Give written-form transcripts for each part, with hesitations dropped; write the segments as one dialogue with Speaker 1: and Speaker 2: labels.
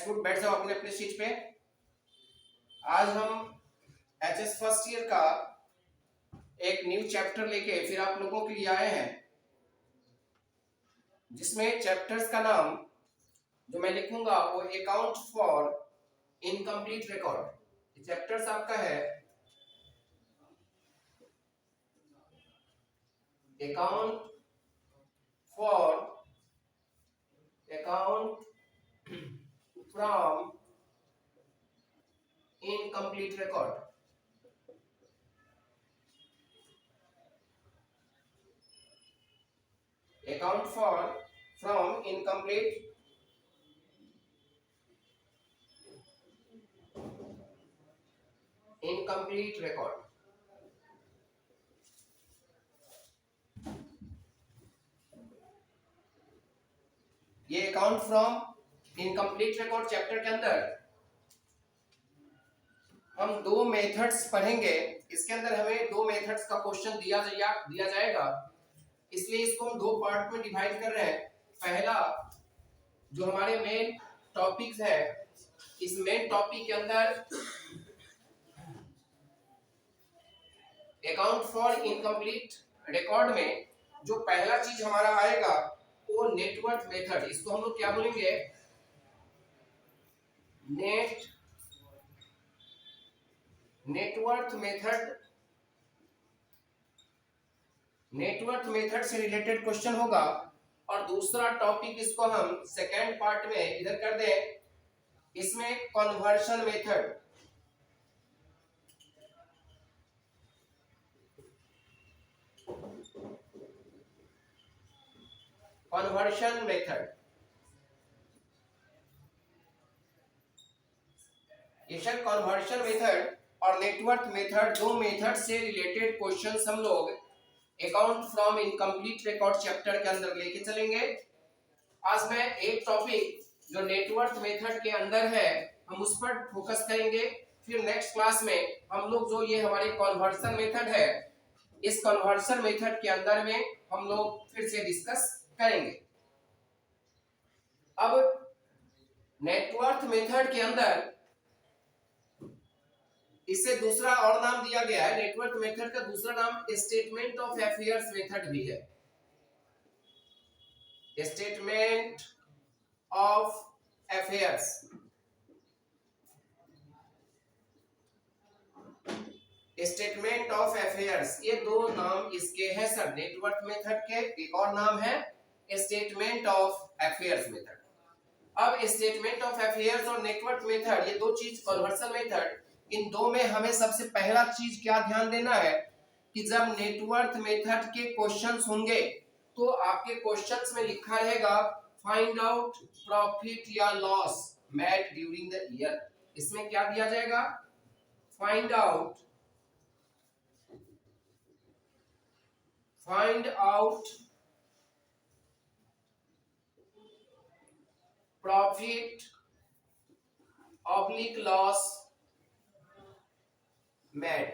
Speaker 1: Good, बैठ जाओ अपने अपने सीट पे। आज हम एचएस फर्स्ट ईयर का एक न्यू चैप्टर लेके फिर आप लोगों के लिए आए हैं, जिसमें चैप्टर्स का नाम जो मैं लिखूंगा वो account for incomplete record. Chapters आपका है account from incomplete record. Account from incomplete record. ये account from incomplete record chapter के अंदर हम दो मेथड्स पढ़ेंगे। इसके अंदर हमें दो मेथड्स का क्वेश्चन दिया जाएगा, इसलिए इसको हम दो पार्ट में डिवाइड कर रहे हैं। पहला जो हमारे मेन टॉपिक्स है, इस मेन टॉपिक के अंदर अकाउंट फॉर इनकम्प्लीट रिकॉर्ड में जो पहला चीज हमारा आएगा वो नेटवर्थ मेथड। इसको हम लोग क्या बोलेंगे? नेटवर्थ मेथड से रिलेटेड क्वेश्चन होगा। और दूसरा टॉपिक इसको हम सेकेंड पार्ट में इधर कर दें, इसमें कन्वर्शन मेथड। कन्वर्शन मेथड और नेटवर्थ मेथड, दो मेथड से रिलेटेड क्वेश्चंस हम लोग account from incomplete record chapter के अंदर लेके चलेंगे। आज मैं एक टॉपिक जो नेटवर्थ मेथड के अंदर है हम उस पर फोकस करेंगे। फिर नेक्स्ट क्लास में हम लोग जो ये हमारी कन्वर्शन मेथड है, इस कन्वर्शन मेथड के अंदर में हम लोग फिर से डिस्कस करेंगे। अब नेटवर्थ मेथड के अंदर इसे दूसरा और नाम दिया गया है। नेटवर्क मेथड का दूसरा नाम स्टेटमेंट ऑफ अफेयर्स मेथड भी है। Statement of affairs, statement of affairs, ये दो नाम इसके हैं सर। नेटवर्क मेथड के एक और नाम है स्टेटमेंट ऑफ अफेयर्स मेथड। अब स्टेटमेंट ऑफ अफेयर्स और नेटवर्क मेथड, ये दो चीज, कन्वर्शन मेथड, इन दो में हमें सबसे पहला चीज क्या ध्यान देना है कि जब नेटवर्क मेथड के क्वेश्चंस होंगे तो आपके क्वेश्चंस में लिखा रहेगा फाइंड आउट प्रॉफिट या loss made during the year. इसमें क्या दिया जाएगा? Find out profit oblique loss made.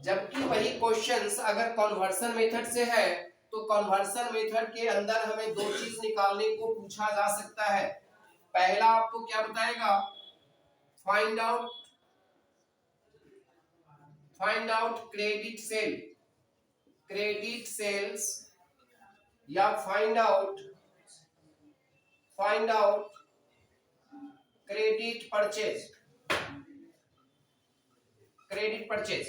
Speaker 1: जबकि वही क्वेश्चंस अगर कन्वर्शन मेथड से है तो कन्वर्शन मेथड के अंदर हमें दो चीज निकालने को पूछा जा सकता है। पहला आपको क्या बताएगा? फाइंड आउट क्रेडिट सेल्स या find out credit purchase.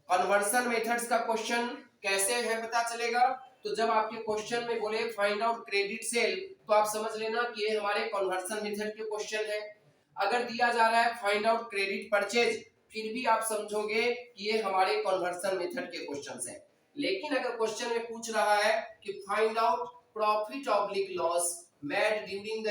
Speaker 1: Conversion methods का क्वेश्चन कैसे है पता चलेगा? तो जब आपके क्वेश्चन में बोले फाइंड आउट क्रेडिट सेल तो आप समझ लेना कि ये हमारे कन्वर्शन मेथड के क्वेश्चन है। अगर दिया जा रहा है फाइंड आउट क्रेडिट परचेज, फिर भी आप समझोगे कि ये हमारे कन्वर्शन मेथड के क्वेश्चंस हैं। लेकिन अगर क्वेश्चन में पूछ रहा है कि find out profit oblique loss made during the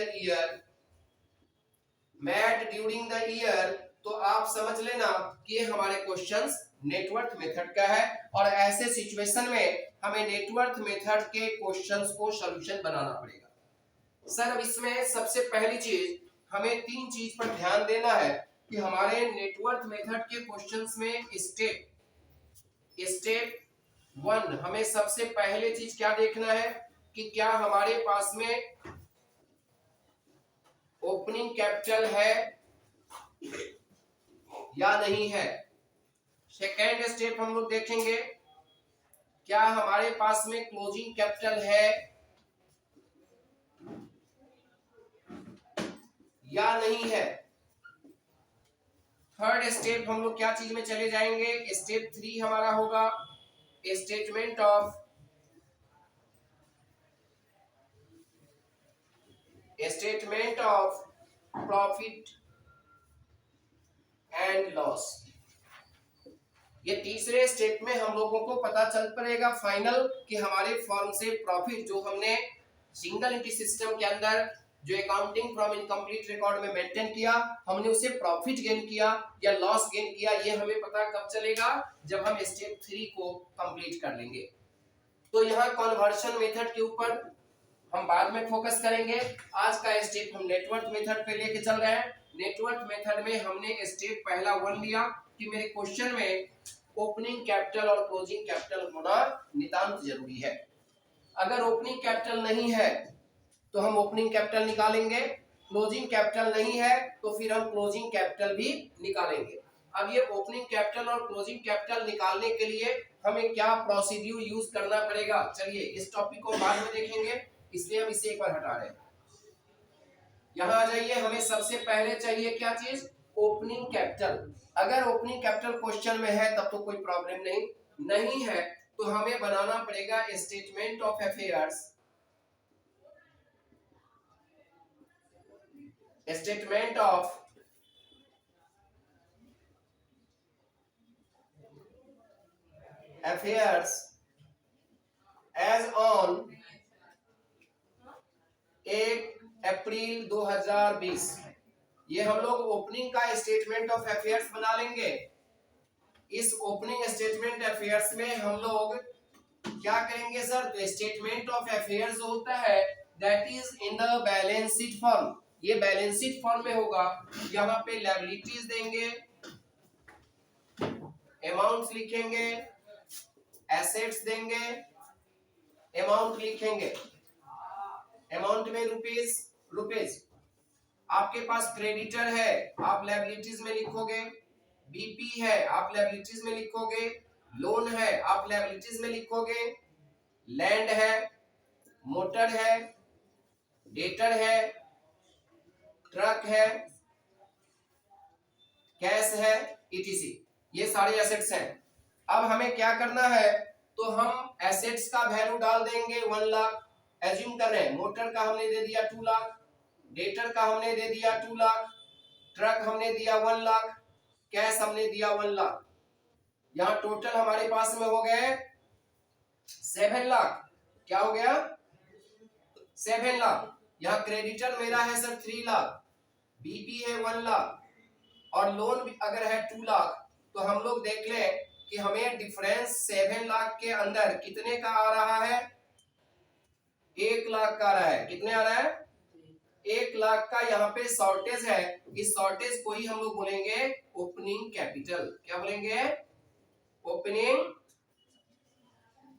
Speaker 1: year, तो आप समझ लेना कि ये हमारे क्वेश्चंस नेटवर्क मेथड का है। और ऐसे सिचुएशन में हमें नेटवर्क मेथड के क्वेश्चंस को सॉल्यूशन बनाना पड़ेगा। सर अब इसमें सबसे पहली चीज हमें तीन चीज पर ध्यान देना है कि हमारे नेटवर्क मेथड के क्वेश्चंस में स्टेप 1 हमें सबसे पहले चीज क्या देखना है कि क्या हमारे पास में ओपनिंग कैपिटल है या नहीं है। सेकेंड स्टेप हम लोग देखेंगे, क्या हमारे पास में क्लोजिंग कैपिटल है या नहीं है। थर्ड स्टेप हम लोग क्या चीज में चले जाएंगे, स्टेप 3 हमारा होगा statement of profit and loss. ये तीसरे स्टेप में हम लोगों को पता चल पड़ेगा फाइनल कि हमारे फर्म से प्रॉफिट जो हमने सिंगल एंट्री सिस्टम के अंदर जो अकाउंटिंग फ्रॉम इनकम्प्लीट रिकॉर्ड में मेंटेन किया, हमने उसे प्रॉफिट गेन किया या लॉस गेन किया, ये हमें पता कब चलेगा, जब हम स्टेप 3 को कंप्लीट कर लेंगे। तो यहाँ कन्वर्शन मेथड के ऊपर हम बाद में फोकस करेंगे। आज का स्टेप हम नेटवर्क मेथड पे लेके चल रहे हैं। नेटवर्क मेथड में हमने स्टेप पहला 1 लिया कि मेरे क्वेश्चन में ओपनिंग कैपिटल और क्लोजिंग कैपिटल होना नितांत जरूरी है। अगर ओपनिंग कैपिटल नहीं है तो हम ओपनिंग कैपिटल निकालेंगे, क्लोजिंग कैपिटल नहीं है तो फिर हम क्लोजिंग कैपिटल भी निकालेंगे। अब ये ओपनिंग कैपिटल और क्लोजिंग कैपिटल निकालने के लिए हमें क्या प्रोसीड्यूर यूज करना पड़ेगा, चलिए इस टॉपिक को बाद में देखेंगे, इसलिए हम इसे एक बार हटा रहे हैं। यहाँ आ जाइए, हमें सबसे पहले चाहिए क्या चीज, ओपनिंग कैपिटल। अगर ओपनिंग कैपिटल क्वेश्चन में है तब तो कोई प्रॉब्लम नहीं है तो हमें बनाना पड़ेगा statement of affairs. Statement of affairs as on 1 April 2020। ये हम लोग ओपनिंग का स्टेटमेंट ऑफ अफेयर्स बना लेंगे। इस ओपनिंग स्टेटमेंट अफेयर्स में हम लोग क्या करेंगे सर, तो स्टेटमेंट ऑफ अफेयर्स होता है that is in the balance sheet form. ये बैलेंस शीट फॉर्म में होगा। यहाँ पे लायबिलिटीज देंगे, अमाउंट्स लिखेंगे, एसेट्स देंगे, अमाउंट लिखेंगे, अमाउंट में रुपीस। आपके पास क्रेडिटर है आप लायबिलिटीज में लिखोगे, बीपी है आप लायबिलिटीज में लिखोगे, लोन है आप लायबिलिटीज में लिखोगे, लैंड है, मोटर है, डेटर है, ट्रक है, कैश है, ईटीसी, ये सारे एसेट्स हैं। अब हमें क्या करना है, तो हम एसेट्स का वैल्यू डाल देंगे 1 लाख, एज्यूम कर रहे हैं। मोटर का हमने दे दिया 2 लाख, डेटर का हमने दे दिया 2 लाख, ट्रक हमने दिया 1 लाख, कैश हमने दिया 1 लाख। यहाँ टोटल हमारे पास में हो गए 7 लाख। क्या हो गया, 7 लाख। यहाँ क्रेडिटर मेरा है सर 3 लाख, बीपी है 1 लाख और लोन अगर है 2 लाख, तो हम लोग देख लें कि हमें डिफरेंस 7 लाख के अंदर कितने का आ रहा है, 1 लाख का आ रहा है। कितने आ रहा है, 1 लाख का। यहाँ पे शॉर्टेज है, इस शॉर्टेज को ही हम लोग बोलेंगे ओपनिंग कैपिटल। क्या बोलेंगे, ओपनिंग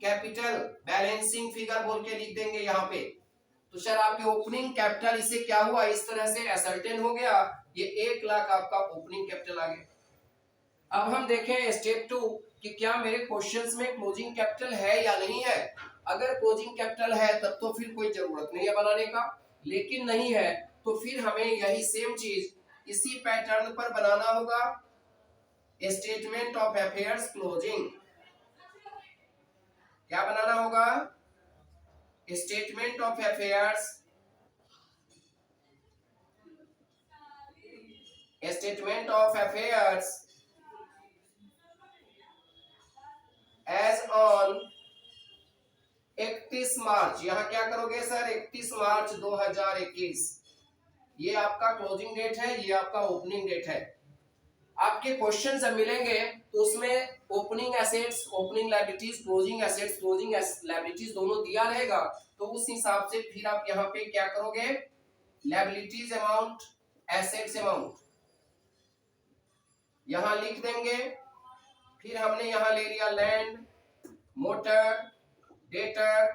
Speaker 1: कैपिटल। बैलेंसिंग फिगर बोल के लिख देंगे यहाँ पे। तो सर आपके ओपनिंग कैपिटल इससे क्या हुआ, इस तरह से असर्टेन हो गया, ये 1 लाख आपका ओपनिंग कैपिटल आ गया। अब हम देखें स्टेप 2 कि क्या मेरे क्वेश्चंस में क्लोजिंग कैपिटल है या नहीं है। अगर क्लोजिंग कैपिटल है तब तो फिर कोई जरूरत नहीं है बनाने का, लेकिन नहीं है तो फिर हमें यही सेम चीज इसी पैटर्न पर बनाना होगा, स्टेटमेंट ऑफ अफेयर्स क्लोजिंग। क्या बनाना होगा, statement of affairs, statement of affairs as on 31 March. यहाँ क्या करोगे सर, 31 मार्च 2021, ये आपका क्लोजिंग डेट है, ये आपका ओपनिंग डेट है। आपके क्वेश्चन जब मिलेंगे तो उसमें opening assets, opening liabilities, closing assets, closing liabilities दोनों दिया रहेगा। तो उस हिसाब से फिर आप यहाँ पे क्या करोगे, लायबिलिटीज अमाउंट, एसेट्स अमाउंट यहाँ लिख देंगे। फिर हमने यहाँ ले लिया land, motor, debtor,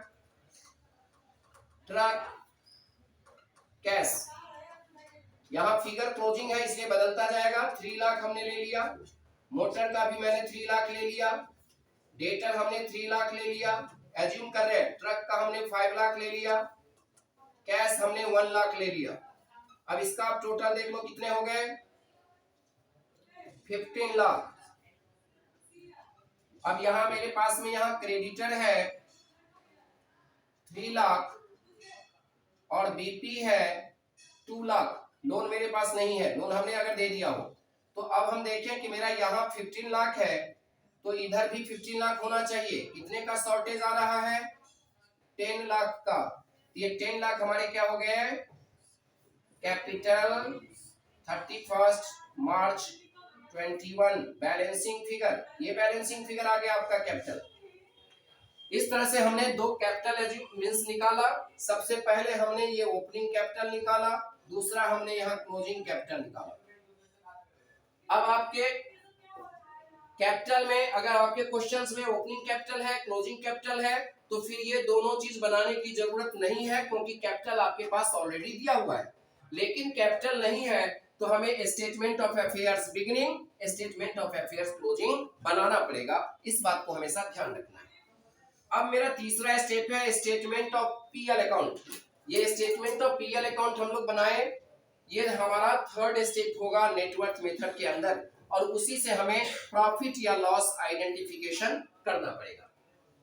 Speaker 1: truck, cash. यहाँ फिगर क्लोजिंग है इसलिए बदलता जाएगा। 3 लाख हमने ले लिया, मोटर का भी मैंने 3 लाख ले लिया, डेटर हमने 3 लाख ले लिया, एज्यूम कर रहे हैं ट्रक का हमने 5 लाख ले लिया, कैश हमने 1 लाख ले लिया। अब इसका आप टोटल देख लो कितने हो गए, 15 लाख। अब यहां मेरे पास में यहां क्रेडिटर है 3 लाख और बीपी है 2 लाख। लोन मेरे पास नहीं है, लोन हमने अगर दे दिया हो तो अब हम देखें कि मेरा यहाँ 15 लाख है तो इधर भी 15 लाख होना चाहिए। कितने का शॉर्टेज आ रहा है, 10 लाख का। ये 10 लाख हमारे क्या हो गए, कैपिटल 31 मार्च 21 बैलेंसिंग फिगर। ये बैलेंसिंग फिगर आ गया आपका कैपिटल। इस तरह से हमने दो कैपिटल मींस निकाला। सबसे पहले हमने ये ओपनिंग कैपिटल निकाला, दूसरा हमने यहाँ क्लोजिंग कैपिटल निकाला। अब आपके कैपिटल में अगर आपके क्वेश्चंस में ओपनिंग कैपिटल है, क्लोजिंग कैपिटल है, तो फिर ये दोनों चीज बनाने की जरूरत नहीं है क्योंकि कैपिटल आपके पास ऑलरेडी दिया हुआ है। लेकिन कैपिटल नहीं है तो हमें statement of affairs beginning, statement of affairs closing बनाना पड़ेगा। इस बात को हमेशा ध्यान रखना है। अब मेरा तीसरा स्टेप है स्टेटमेंट ऑफ पीएल अकाउंट। ये स्टेटमेंट ऑफ पीएल अकाउंट हम लोग बनाए, ये हमारा थर्ड स्टेप होगा नेटवर्क मेथड के अंदर, और उसी से हमें प्रॉफिट या लॉस आइडेंटिफिकेशन करना पड़ेगा।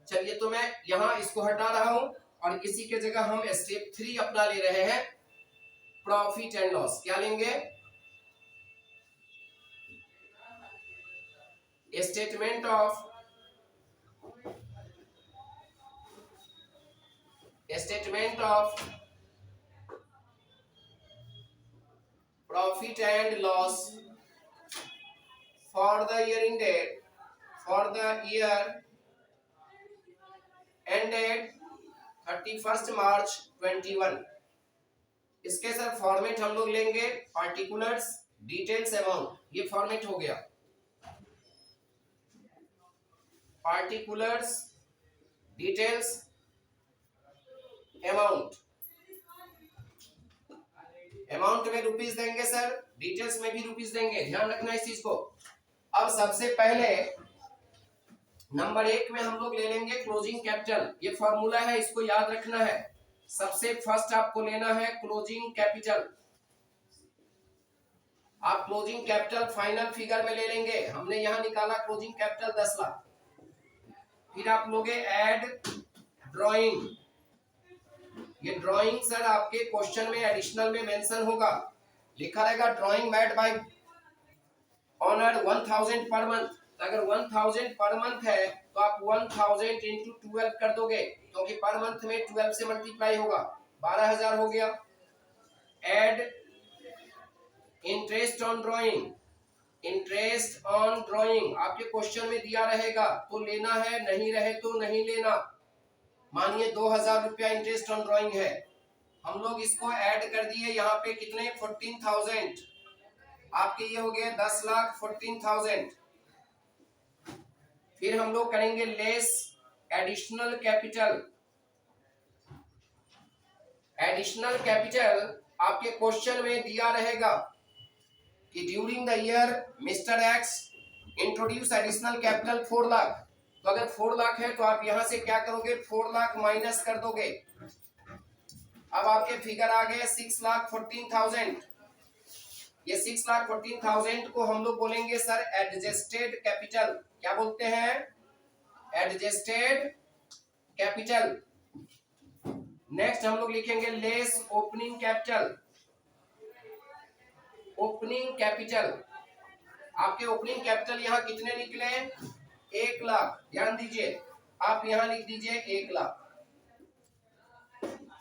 Speaker 1: चलिए तो मैं यहाँ इसको हटा रहा हूं और इसी के जगह हम स्टेप 3 अपना ले रहे हैं, प्रॉफिट एंड लॉस। क्या लेंगे, statement of profit and loss for the year ended 31st March 21। इसके सर फॉर्मेट हम लोग लेंगे पार्टिकुलर्स डिटेल्स अमाउंट। ये फॉर्मेट हो गया, पार्टिकुलर्स डिटेल्स अमाउंट। अमाउंट में रुपीस देंगे सर, डिटेल्स में भी रुपीस देंगे, ध्यान रखना इस चीज को। अब सबसे पहले नंबर 1 में हम लोग ले लेंगे क्लोजिंग कैपिटल। ये फॉर्मूला है, इसको याद रखना है। सबसे फर्स्ट आपको लेना है क्लोजिंग कैपिटल। आप क्लोजिंग कैपिटल फाइनल फिगर में ले लेंगे। हमने यहां निकाला क्लोजिंग कैपिटल 10 लाख। फिर आप लोगे ऐड ड्राइंग। ये ड्राइंग सर आपके क्वेश्चन में एडिशनल में मेंशन होगा, लिखा रहेगा drawing made by honour 1000 per month. अगर 1000 पर मंथ है तो आप 1000 इंटू 12 कर दोगे क्योंकि पर मंथ में 12 से मल्टीप्लाई होगा, 12000 हो गया। Add interest on drawing. Interest on drawing आपके क्वेश्चन में दिया रहेगा तो लेना है, नहीं रहे तो नहीं लेना। मानिए 2000 रुपया इंटरेस्ट ऑन ड्राइंग है, हम लोग इसको ऐड कर दिए यहाँ पे कितने 14,000। आपके ये हो गए 10,14,000। फिर हम लोग करेंगे less additional capital. Additional capital आपके क्वेश्चन में दिया रहेगा कि during the year mister x introduce additional capital 4 lakh. तो अगर 4 लाख है तो आप यहां से क्या करोगे, 4 लाख माइनस कर दोगे। अब आपके फिगर आ गए 6,14,000। ये 6,14,000 को हम लोग बोलेंगे सर एडजस्टेड कैपिटल। क्या बोलते हैं, एडजस्टेड कैपिटल। नेक्स्ट हम लोग लिखेंगे less opening capital. Opening capital आपके ओपनिंग कैपिटल यहाँ कितने निकले, 1 लाख। ध्यान दीजिए, आप यहां लिख दीजिए 1 लाख।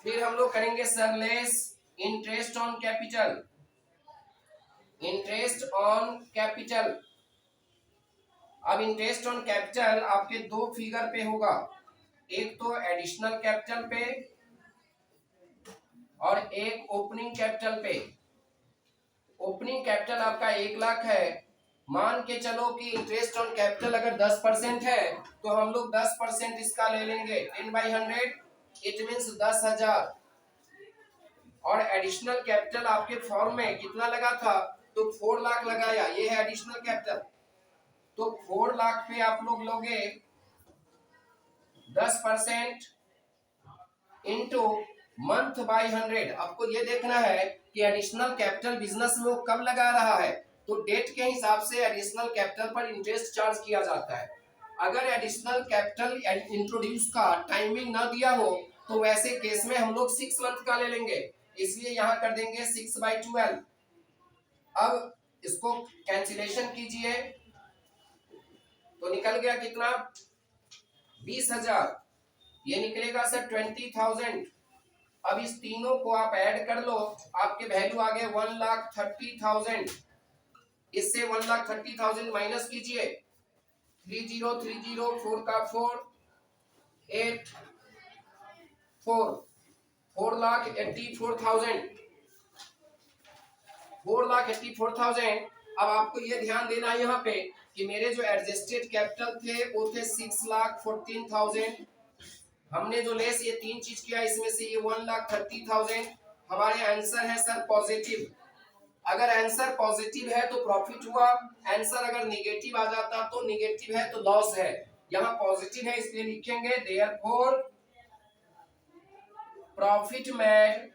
Speaker 1: फिर हम लोग करेंगे sir less interest on capital. Interest on capital. अब इंटरेस्ट ऑन कैपिटल आपके 2 फिगर पे होगा, एक तो एडिशनल कैपिटल पे और एक ओपनिंग कैपिटल पे। ओपनिंग कैपिटल आपका 1 लाख है। मान के चलो कि इंटरेस्ट ऑन कैपिटल अगर 10% है तो हम लोग 10% इसका ले लेंगे 10/100। It means 10,000। और एडिशनल कैपिटल आपके फॉर्म में कितना लगा था, तो 4 लाख लगाया, ये है एडिशनल कैपिटल। तो 4 लाख पे आप लोग लोगे 10% इंटू मंथ बाय 100। आपको ये देखना है कि एडिशनल कैपिटल बिजनेस में वो कब लगा रहा है, तो डेट के हिसाब से एडिशनल कैपिटल पर इंटरेस्ट चार्ज किया जाता है। अगर एडिशनल कैपिटल इंट्रोड्यूस का टाइमिंग ना दिया हो तो वैसे केस में हम लोग 6 मंथ का ले लेंगे, इसलिए यहां कर देंगे 6/12। अब इसको कैंसिलेशन कीजिए तो निकल गया कितना, 20,000। ये निकलेगा सर 20,000। अब इस तीनों को आप ऐड कर लो, आपके वैल्यू आ गए 1,30,000। इससे 1,30,000 माइनस कीजिए, 3030 4 का 4 8 4,84,000 4,84,000। अब आपको ये ध्यान देना है यहाँ पे कि मेरे जो एडजस्टेड कैपिटल थे वो थे 6,14,000। हमने जो लेस ये 3 चीज किया, इसमें से ये 1,30,000 हमारे आंसर है सर पॉजिटिव। अगर आंसर पॉजिटिव है तो प्रॉफिट हुआ, आंसर अगर निगेटिव आ जाता तो निगेटिव है तो लॉस है। यहाँ पॉजिटिव है इसलिए लिखेंगे therefore profit made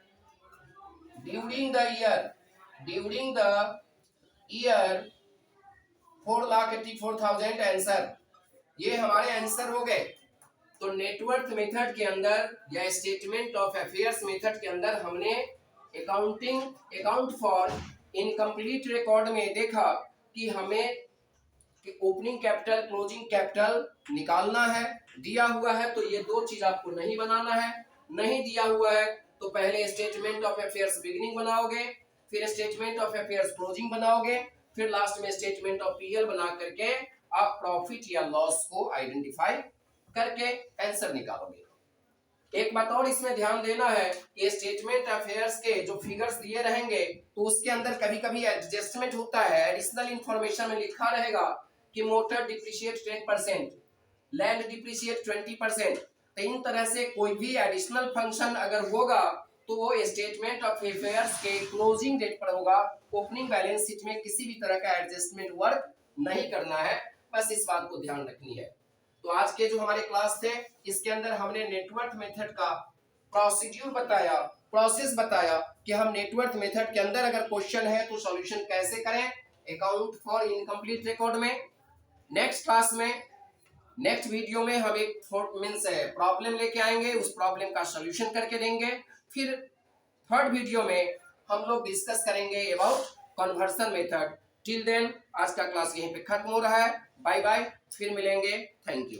Speaker 1: during the year 4,84,000 answer. ये हमारे आंसर हो गए। तो नेटवर्थ मेथड के अंदर या स्टेटमेंट ऑफ अफेयर्स मेथड के अंदर हमने अकाउंट फॉर इनकम्प्लीट रिकॉर्ड में देखा कि हमें ओपनिंग कैपिटल क्लोजिंग कैपिटल निकालना है। दिया हुआ है तो ये 2 चीज आपको नहीं बनाना है, नहीं दिया हुआ है तो पहले स्टेटमेंट ऑफ अफेयर्स बिगिनिंग बनाओगे, फिर स्टेटमेंट ऑफ अफेयर्स क्लोजिंग बनाओगे, फिर लास्ट में स्टेटमेंट ऑफ पीएल बना करके आप प्रॉफिट या लॉस को आइडेंटिफाई करके आंसर निकालोगे। एक बात और इसमें ध्यान देना है कि स्टेटमेंट अफेयर्स के जो फिगर्स दिए रहेंगे तो उसके अंदर कभी कभी एडजस्टमेंट होता है। एडिशनल इंफॉर्मेशन में लिखा रहेगा कि मोटर डिप्रिशिएट 10%, लैंड डिप्रिशिएट 20%। तो इन तरह से कोई भी एडिशनल फंक्शन अगर होगा तो वो स्टेटमेंट ऑफ अफेयर्स के क्लोजिंग डेट पर होगा। ओपनिंग बैलेंस शीट में किसी भी तरह का एडजस्टमेंट वर्क नहीं करना है, बस इस बात को ध्यान रखनी है। तो आज के जो हमारे क्लास थे इसके अंदर हमने नेटवर्थ मेथड का प्रोसीड्यूर बताया, प्रोसेस बताया कि हम नेटवर्थ मेथड के अंदर अगर क्वेश्चन है तो सॉल्यूशन कैसे करें अकाउंट फॉर इनकम्प्लीट रिकॉर्ड में। नेक्स्ट क्लास में नेक्स्ट वीडियो में हम एक मींस प्रॉब्लम लेके आएंगे, उस प्रॉब्लम का सॉल्यूशन करके देंगे। फिर थर्ड वीडियो में हम लोग डिस्कस करेंगे about conversion method. Till then आज का क्लास यहीं पे खत्म हो रहा है। बाय बाय, फिर मिलेंगे। Thank you.